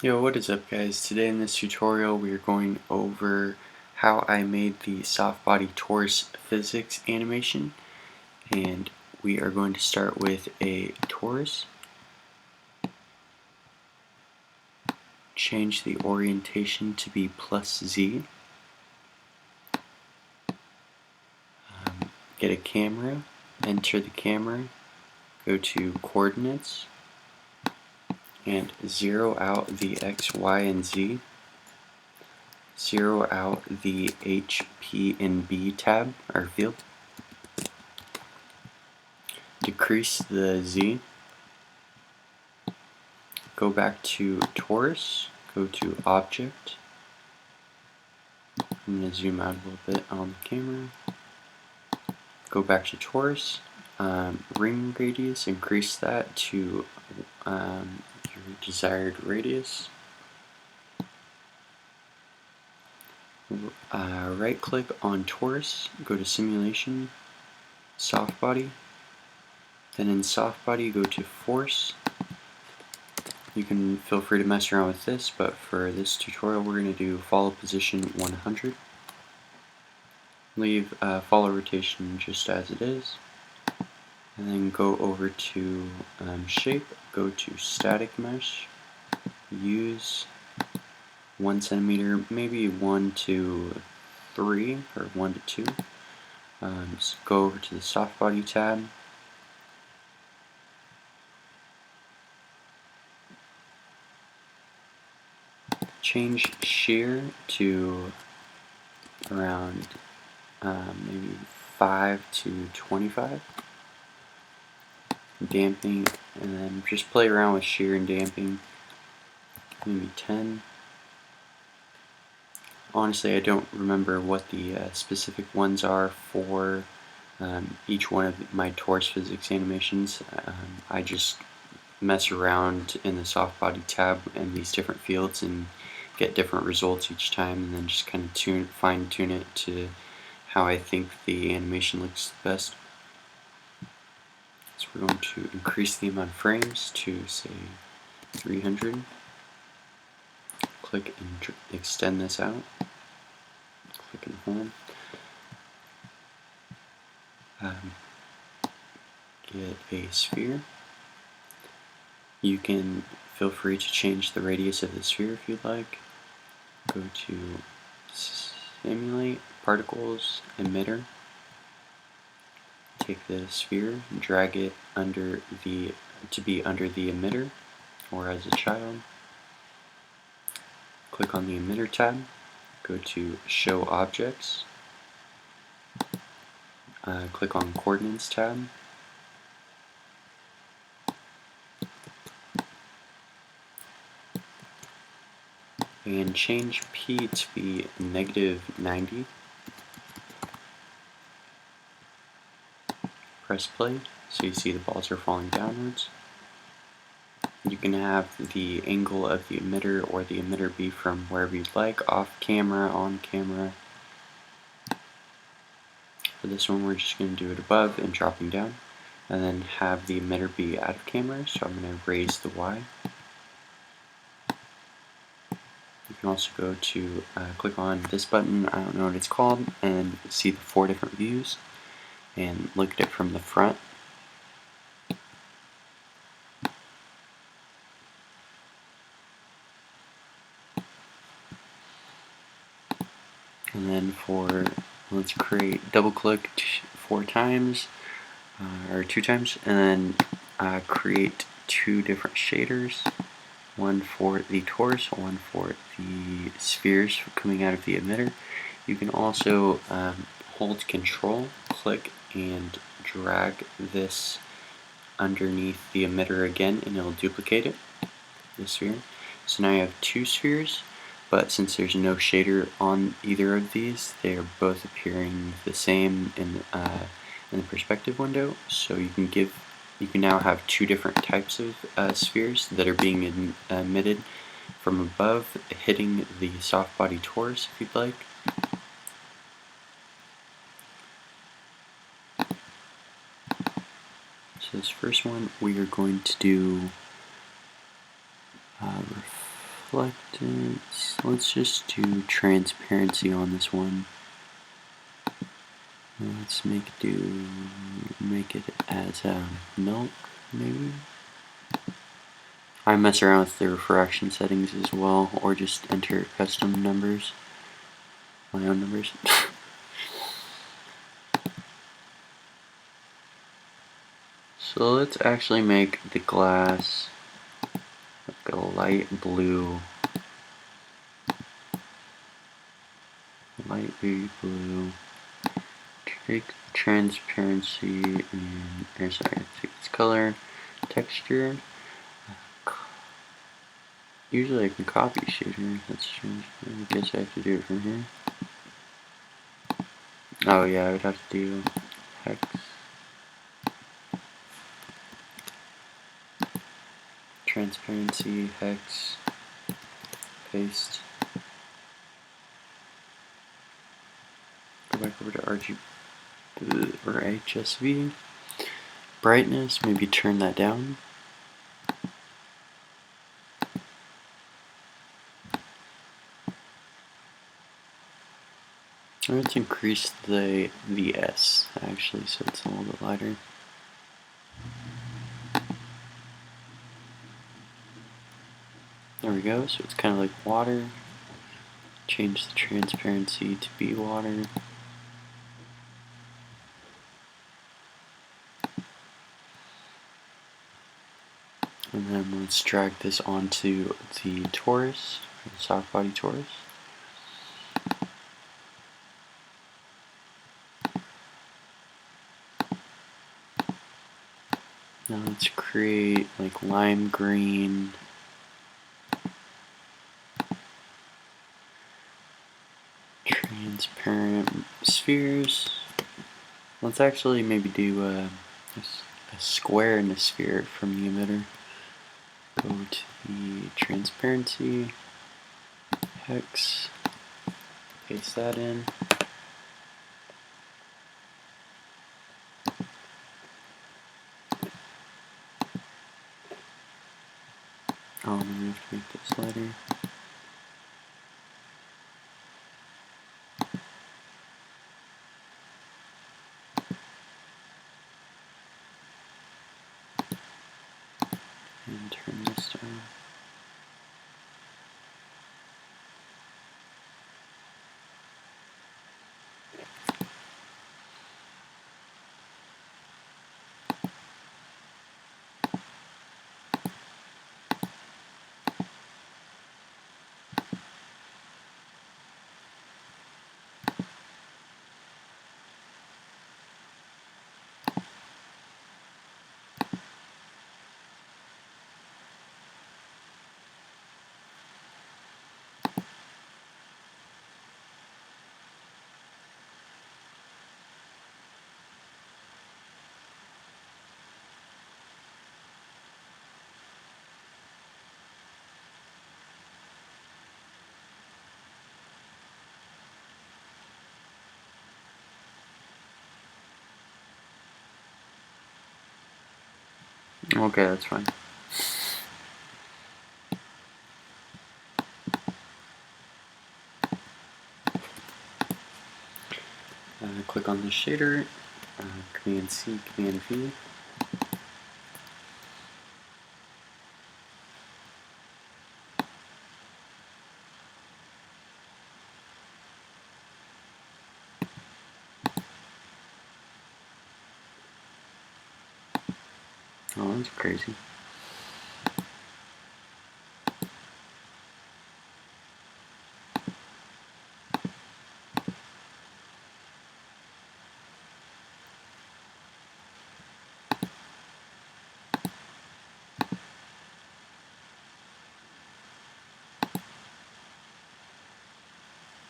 Yo, what is up guys? Today in this tutorial we are going over how I made the Softbody Torus physics animation, and we are going to start with a torus. Change the orientation to be +Z. Get a camera, enter the camera, go to coordinates, and zero out the X, Y, and Z. Zero out the H, P, and B tab, or field. Decrease the Z. Go back to Torus, go to Object. I'm going to zoom out a little bit on the camera. Go back to Torus, ring radius, increase that to your desired radius. Right click on Torus, go to Simulation, Softbody. Then in Softbody go to Force. You can feel free to mess around with this, but for this tutorial we're going to do follow position 100. Leave follow rotation just as it is, and then go over to shape, go to static mesh, use 1 centimeter, maybe 1 to 3 or 1 to 2. Just go over to the Softbody tab. Change shear to around maybe 5 to 25. Damping, and then just play around with shear and damping, maybe 10. Honestly, I don't remember what the specific ones are for each one of my Torus physics animations. I just mess around in the Softbody tab and these different fields and get different results each time, and then just kind of fine tune it to how I think the animation looks best. So we're going to increase the amount of frames to say 300. Click and extend this out. Click and hold. Get a sphere. You can feel free to change the radius of the sphere if you'd like. Go to Simulate, Particles, Emitter. Take the sphere, drag it under to be under the emitter, or as a child. Click on the Emitter tab. Go to Show Objects. Click on Coordinates tab. And change P to be -90. Press play so you see the balls are falling downwards. You can have the angle of the emitter or the emitter be from wherever you'd like, off camera, on camera. For this one we're just going to do it above and dropping down, and then have the emitter be out of camera, so I'm going to raise the Y. You can also go to click on this button, I don't know what it's called, and see the 4 different views and look at it from the front. And then let's create, double click 4 times, or 2 times, and then create 2 different shaders. One for the torus, one for the spheres coming out of the emitter. You can also hold Control, click, and drag this underneath the emitter again, and it'll duplicate it, the sphere. So now you have 2 spheres, but since there's no shader on either of these, they are both appearing the same in the perspective window. So you can now have 2 different types of spheres that are being emitted from above, hitting the Softbody torus if you'd like. So this first one we are going to do reflectance. Let's just do transparency on this one. Let's make it as milk, maybe. I mess around with the refraction settings as well, or just enter custom numbers, my own numbers. So let's actually make the glass like a light blue. Take transparency and take its color, texture. Usually I can copy shader. That's strange. I guess I have to do it from here. Oh yeah, I would have to do hex. Transparency, hex, paste. Go back over to RGB or HSV. Brightness, maybe turn that down. Let's increase the S actually, so it's a little bit lighter. There we go. So it's kind of like water. Change the transparency to be water. And then let's drag this onto the Torus, the Softbody Torus. Now let's create like lime green. Transparent spheres. Let's actually maybe do a square and a sphere from the emitter. Go to the transparency, hex, paste that in. Oh, then we have to make this lighter. And turn this down. Okay, that's fine. Click on the shader, Command C, Command V. Oh, that's crazy.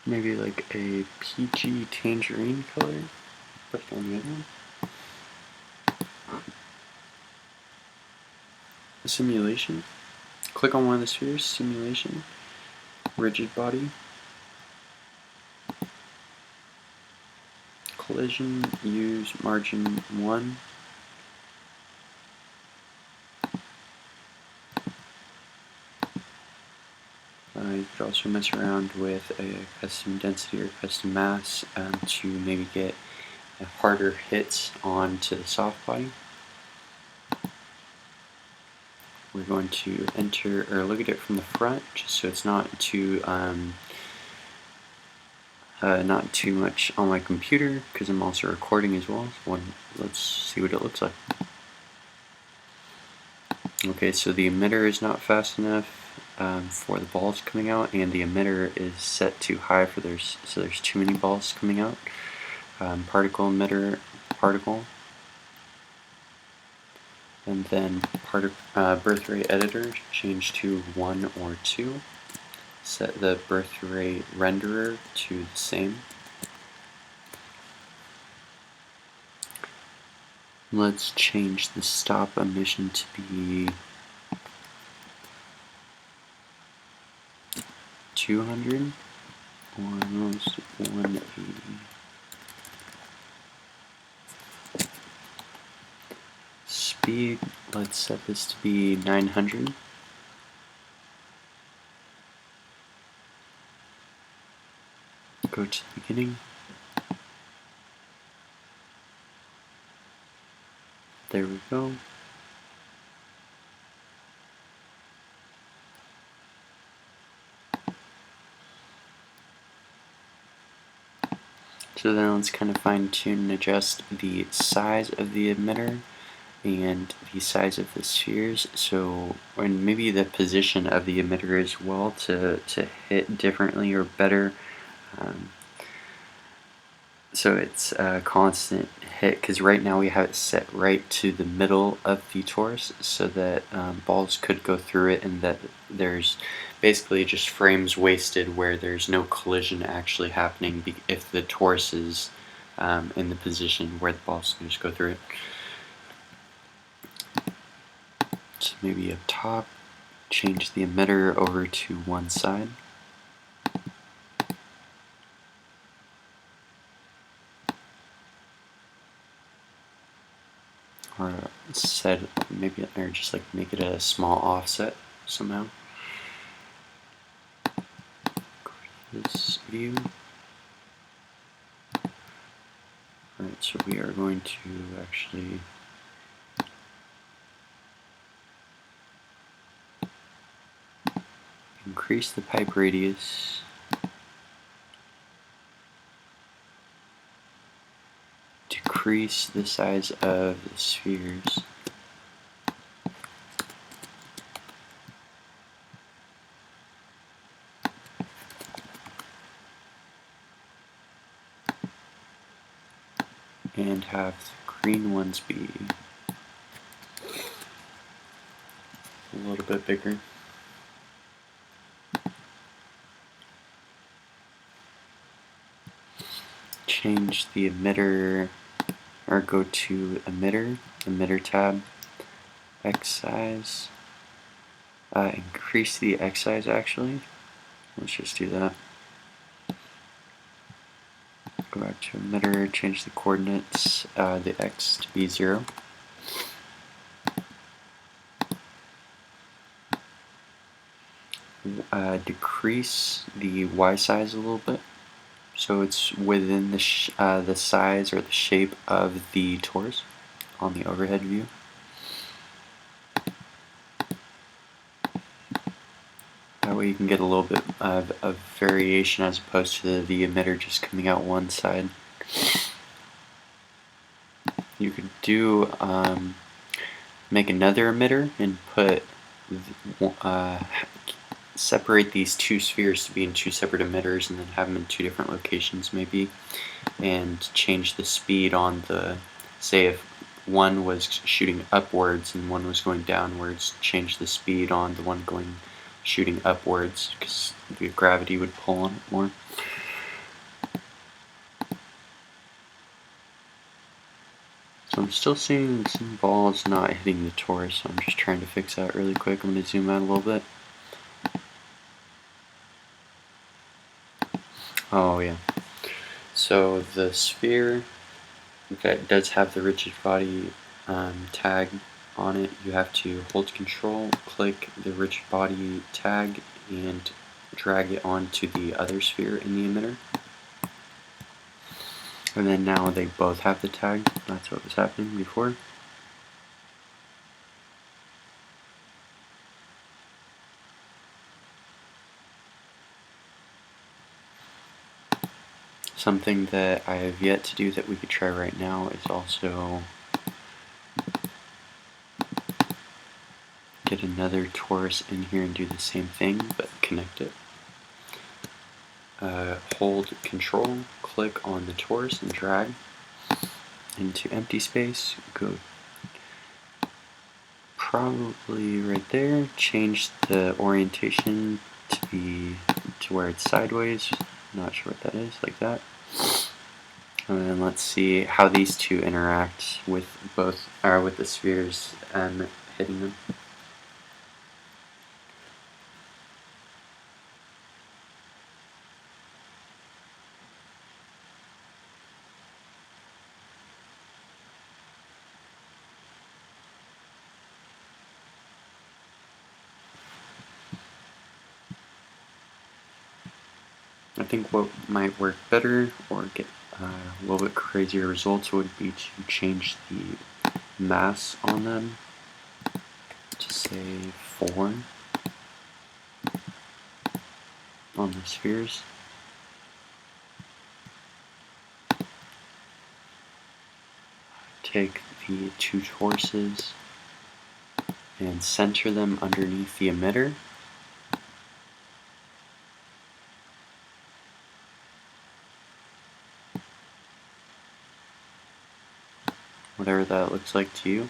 Maybe like a peachy tangerine color. Put it on the other one. Simulation. Click on one of the spheres. Simulation. Rigid body. Collision. Use margin 1. You could also mess around with a custom density or custom mass to maybe get harder hits onto the softbody. We're going to enter or look at it from the front, just so it's not too much on my computer, because I'm also recording as well. So let's see what it looks like. Okay, so the emitter is not fast enough for the balls coming out, and the emitter is set too high for so there's too many balls coming out. Particle emitter, particle, and then birth rate editor, change to 1 or 2. Set the birth rate renderer to the same. Let's change the stop emission to be 200 or almost 180. Speed, let's set this to be 900. Go to the beginning. There we go. So then let's kind of fine tune and adjust the size of the emitter and the size of the spheres, and maybe the position of the emitter as well to hit differently or better. So it's a constant hit, because right now we have it set right to the middle of the torus, so that balls could go through it, and that there's basically just frames wasted where there's no collision actually happening if the torus is in the position where the balls can just go through it. So maybe up top, change the emitter over to one side. Or set maybe, or just like make it a small offset somehow. Go to this view. Alright, so we are going to actually increase the pipe radius. Decrease the size of the spheres. And have the green ones be a little bit bigger. Change the emitter, or go to emitter tab, X size, increase the X size actually. Let's just do that. Go back to emitter, change the coordinates, the X to be 0. Decrease the Y size a little bit, so it's within the size or the shape of the torus on the overhead view. That way you can get a little bit of variation as opposed to the emitter just coming out one side. You could do make another emitter and put separate these two spheres to be in two separate emitters, and then have them in two different locations maybe, and change the speed on the, say if one was shooting upwards and one was going downwards, change the speed on the one shooting upwards, because the gravity would pull on it more. So I'm still seeing some balls not hitting the torus, so I'm just trying to fix that really quick. I'm going to zoom out a little bit. Oh yeah. So the sphere that does have the rigid body tag on it, you have to hold Control, click the rigid body tag, and drag it onto the other sphere in the emitter. And then now they both have the tag. That's what was happening before. Something that I have yet to do that we could try right now is also get another torus in here and do the same thing, but connect it. Hold Control, click on the torus and drag into empty space. Go probably right there. Change the orientation to be to where it's sideways. Not sure what that is, like that. And then let's see how these two interact with both, or with the spheres hitting them. I think what might work better or get a little bit crazier results would be to change the mass on them to say 4 on the spheres. Take the two toruses and center them underneath the emitter. Whatever that looks like to you.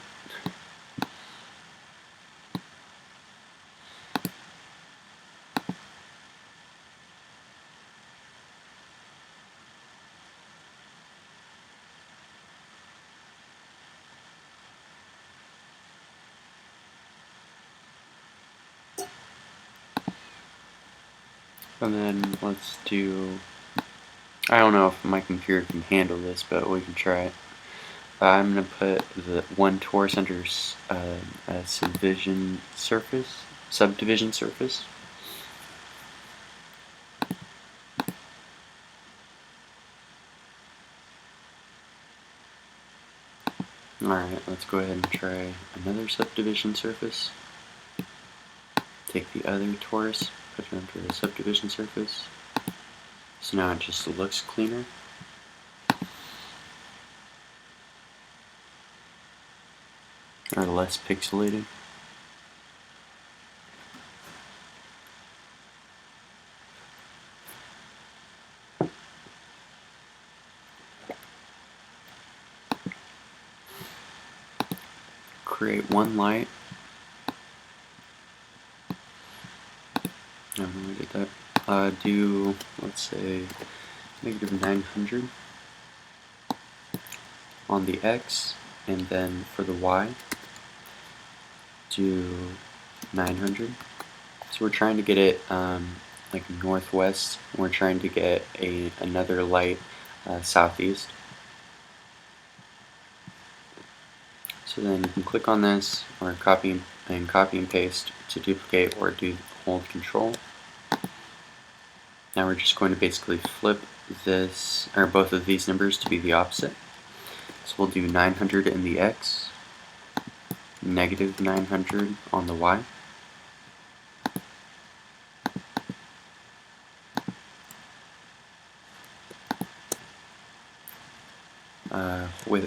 And then let's do, I don't know if my computer can handle this, but we can try it. I'm going to put the one torus under a subdivision surface. Alright, let's go ahead and try another subdivision surface. Take the other torus, put it under the subdivision surface. So now it just looks cleaner. Or less pixelated. Create one light. I don't know how to get that. Do, let's say, -900 on the X, and then for the Y, do 900. So we're trying to get it like northwest, and we're trying to get another light southeast. So then you can click on this, or copy and paste to duplicate, or do hold Control. Now we're just going to basically flip this, or both of these numbers to be the opposite. So we'll do 900 in the X, -900 on the Y.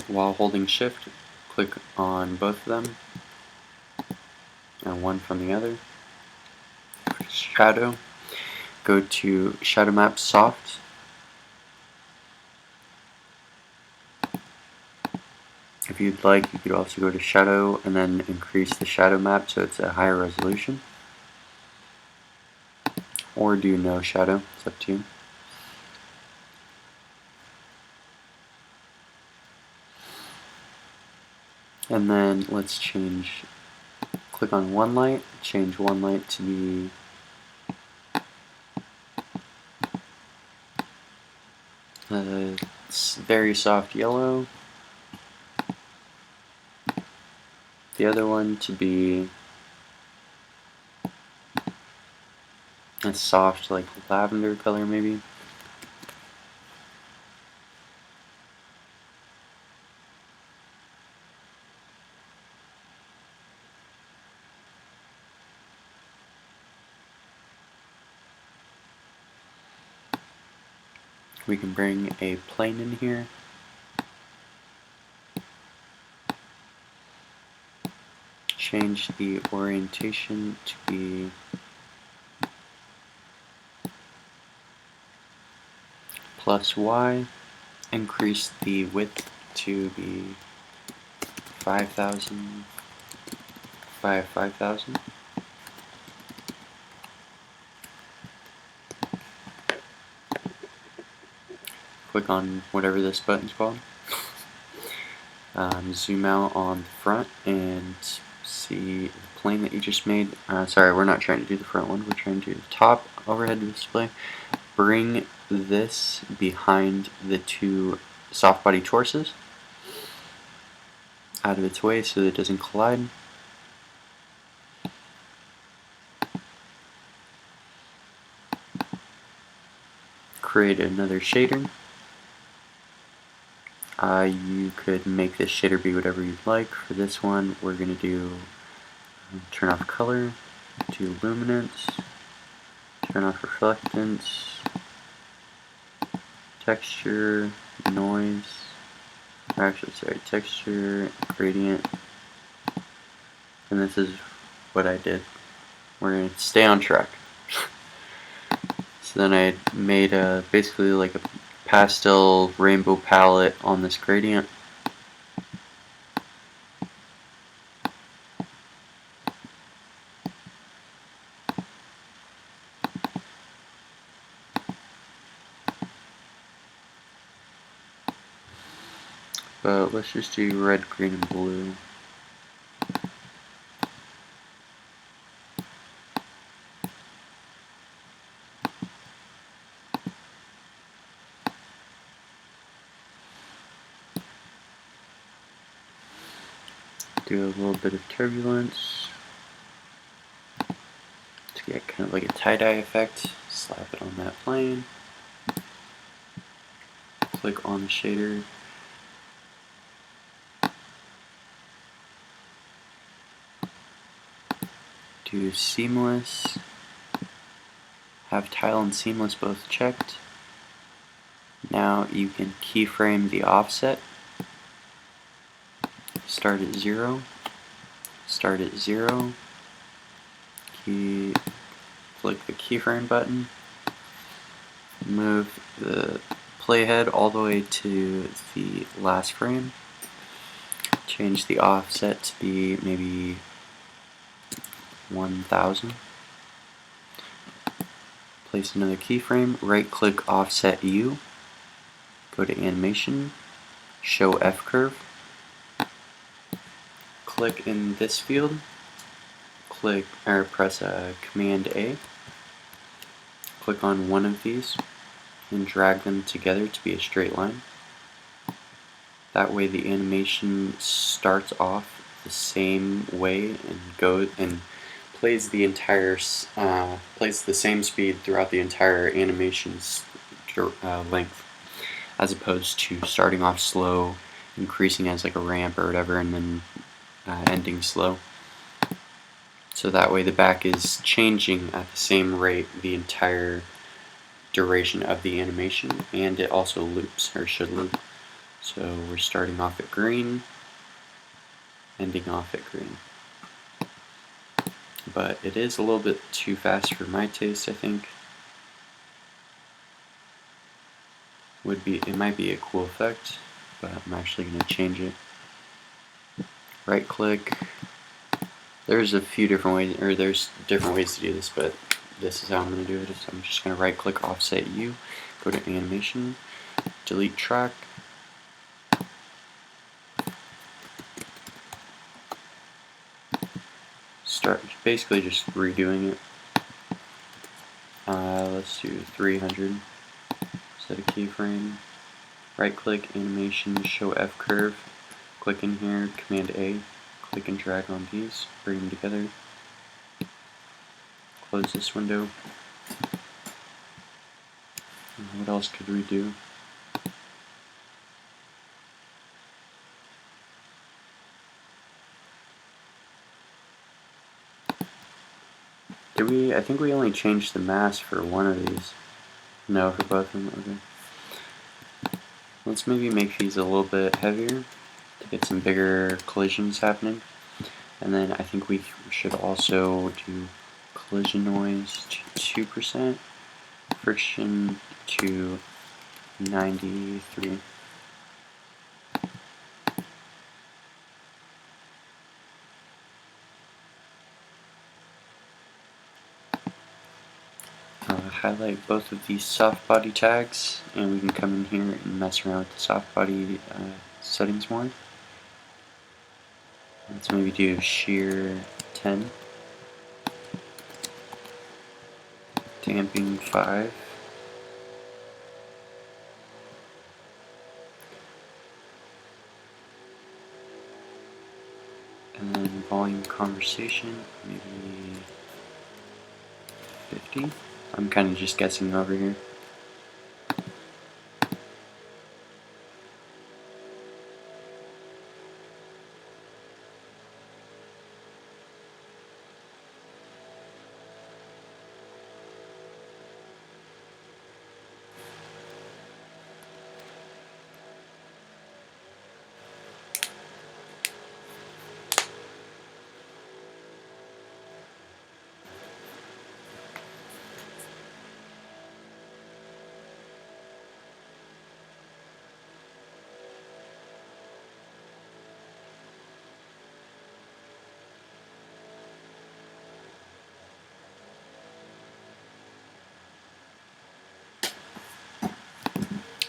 While holding Shift, click on both of them, and one from the other. Shadow, go to Shadow Map Soft. If you'd like, you could also go to Shadow and then increase the shadow map so it's a higher resolution. Or do no shadow, it's up to you. And then let's click on one light, change one light to be very soft yellow. The other one to be a soft, like lavender color maybe. We can bring a plane in here. Change the orientation to be +Y. Increase the width to be 5,000 by 5,000. Click on whatever this button's called. Zoom out on the front and see the plane that you just made. Sorry, we're not trying to do the front one, we're trying to do the top overhead display. Bring this behind the two Softbody Toruses out of its way so that it doesn't collide. Create another shader. You could make this shader be whatever you'd like. For this one, we're going to do turn off color, do luminance, turn off reflectance, texture, noise, actually sorry, texture, gradient, and this is what I did. We're going to stay on track. So then I made basically like a pastel rainbow palette on this gradient. But let's just do red, green, and blue. Do a little bit of turbulence to get kind of like a tie-dye effect. Slap it on that plane. Click on the shader. Do seamless. Have tile and seamless both checked. Now you can keyframe the offset. Start at 0. Start at 0. Click the keyframe button. Move the playhead all the way to the last frame. Change the offset to be maybe 1000. Place another keyframe. Right click offset U. Go to animation. Show F curve. Click in this field. Click or press Command A. Click on one of these and drag them together to be a straight line. That way the animation starts off the same way and plays the same speed throughout the entire animation's length, as opposed to starting off slow, increasing as like a ramp or whatever, and then ending slow. So that way the back is changing at the same rate the entire duration of the animation, and it also loops, or should loop. So we're starting off at green, ending off at green. But it is a little bit too fast for my taste, I think. It might be a cool effect, but I'm actually going to change it. Right click. There's a few different ways, or there's different ways to do this, but this is how I'm going to do it. So I'm just going to right click offset U, go to animation, delete track, start basically just redoing it. Let's do 300. Set a keyframe. Right click, animation, show F curve. Click in here, Command A. Click and drag on these, bring them together. Close this window. What else could we do? Did we? I think we only changed the mass for one of these. No, for both of them. Okay. Let's maybe make these a little bit heavier to get some bigger collisions happening. And then I think we should also do collision noise to 2%, friction to 93. Highlight both of these softbody tags, and we can come in here and mess around with the softbody settings more. Let's maybe do shear 10, damping 5, and then volume conversation maybe 50. I'm kind of just guessing over here.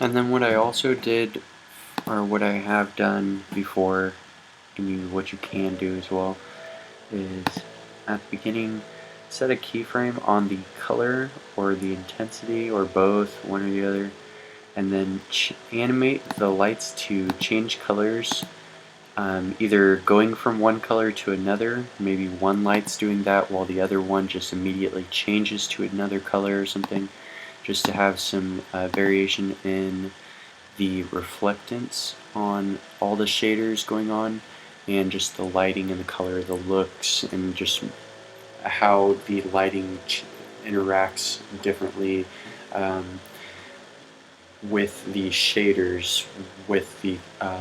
And then what I also did, or what I have done before, and what you can do as well, is at the beginning set a keyframe on the color or the intensity or both, one or the other, and then animate the lights to change colors, either going from one color to another. Maybe one light's doing that while the other one just immediately changes to another color or something, just to have some variation in the reflectance on all the shaders going on, and just the lighting and the color, the looks, and just how the lighting interacts differently with the shaders, with the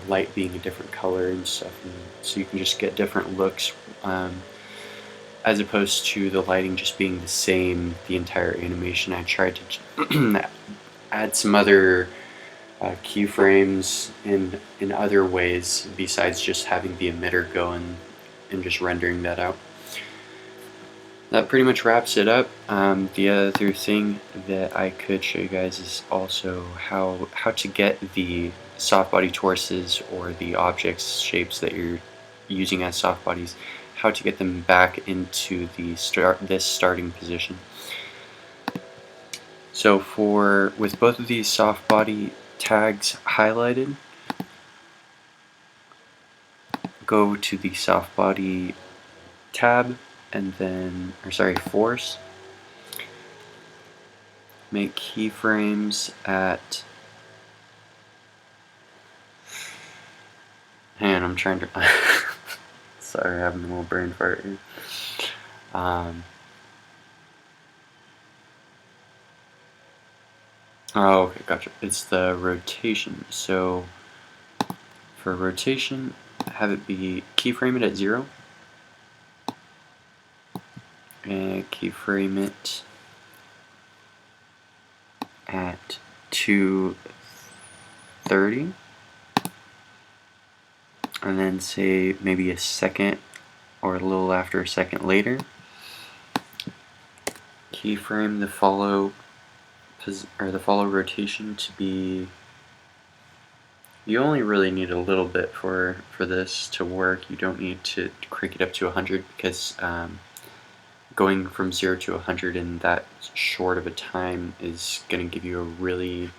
light being a different color and stuff. And so you can just get different looks as opposed to the lighting just being the same the entire animation. I tried to add some other keyframes in other ways besides just having the emitter go and just rendering that out. That pretty much wraps it up. The other thing that I could show you guys is also how to get the soft body toruses, or the objects shapes that you're using as soft bodies, how to get them back into the this starting position. So with both of these soft body tags highlighted, go to the soft body tab, and then, force. Make keyframes at, and I'm trying to sorry, I'm having a little brain fart here. Oh, okay, gotcha. It's the rotation. So for rotation, have it be keyframe it at 0, and keyframe it at 230, and then say maybe a second or a little after a second later, keyframe the follow rotation to be, you only really need a little bit for this to work. You don't need to crank it up to 100, because going from 0 to 100 in that short of a time is going to give you a really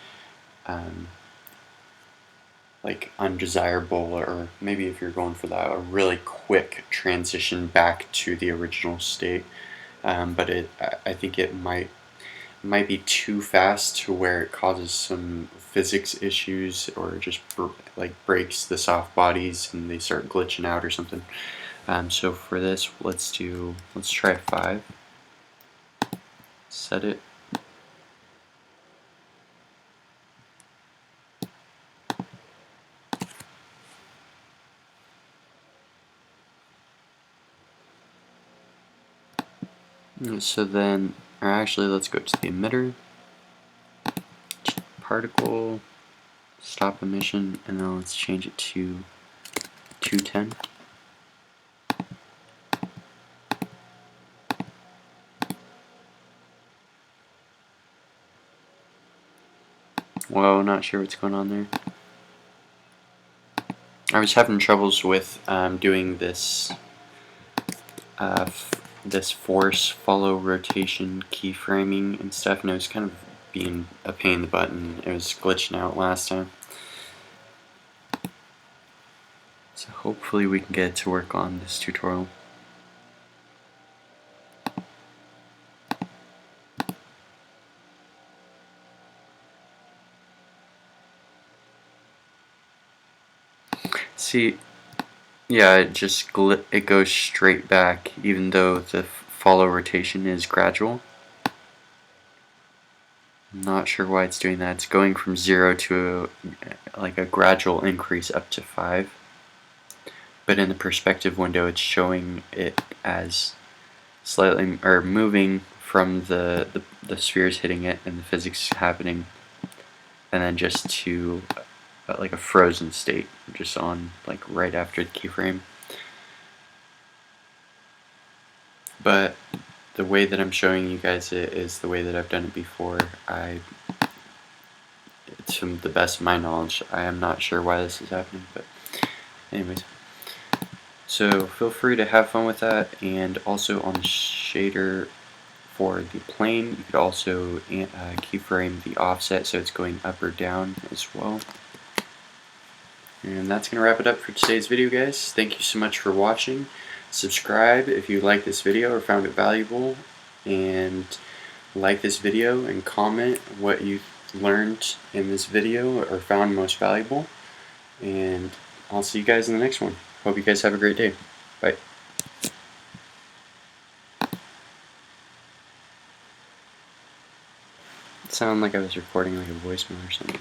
like undesirable, or maybe if you're going for that, a really quick transition back to the original state. But I think it might might be too fast to where it causes some physics issues, or just like breaks the soft bodies and they start glitching out or something. So for this, let's try 5. Set it. So then, or actually, let's go to the emitter, particle, stop emission, and then let's change it to 210. Whoa, not sure what's going on there. I was having troubles with doing this this force follow rotation keyframing and stuff, and it was kind of being a pain in the butt, and it was glitching out last time. So hopefully we can get it to work on this tutorial. See, yeah, it goes straight back, even though the follow rotation is gradual. I'm not sure why it's doing that. It's going from 0 to like a gradual increase up to 5. But in the perspective window, it's showing it as slightly, or moving from the spheres hitting it and the physics happening, and then just to like a frozen state, just on like right after the keyframe. But the way that I'm showing you guys it is the way that I've done it before. To the best of my knowledge, I am not sure why this is happening, but anyways. So feel free to have fun with that, and also on the shader for the plane, you could also keyframe the offset so it's going up or down as well. And that's going to wrap it up for today's video, guys. Thank you so much for watching. Subscribe if you liked this video or found it valuable, and like this video and comment what you learned in this video or found most valuable. And I'll see you guys in the next one. Hope you guys have a great day. Bye. It sounded like I was recording like a voicemail or something.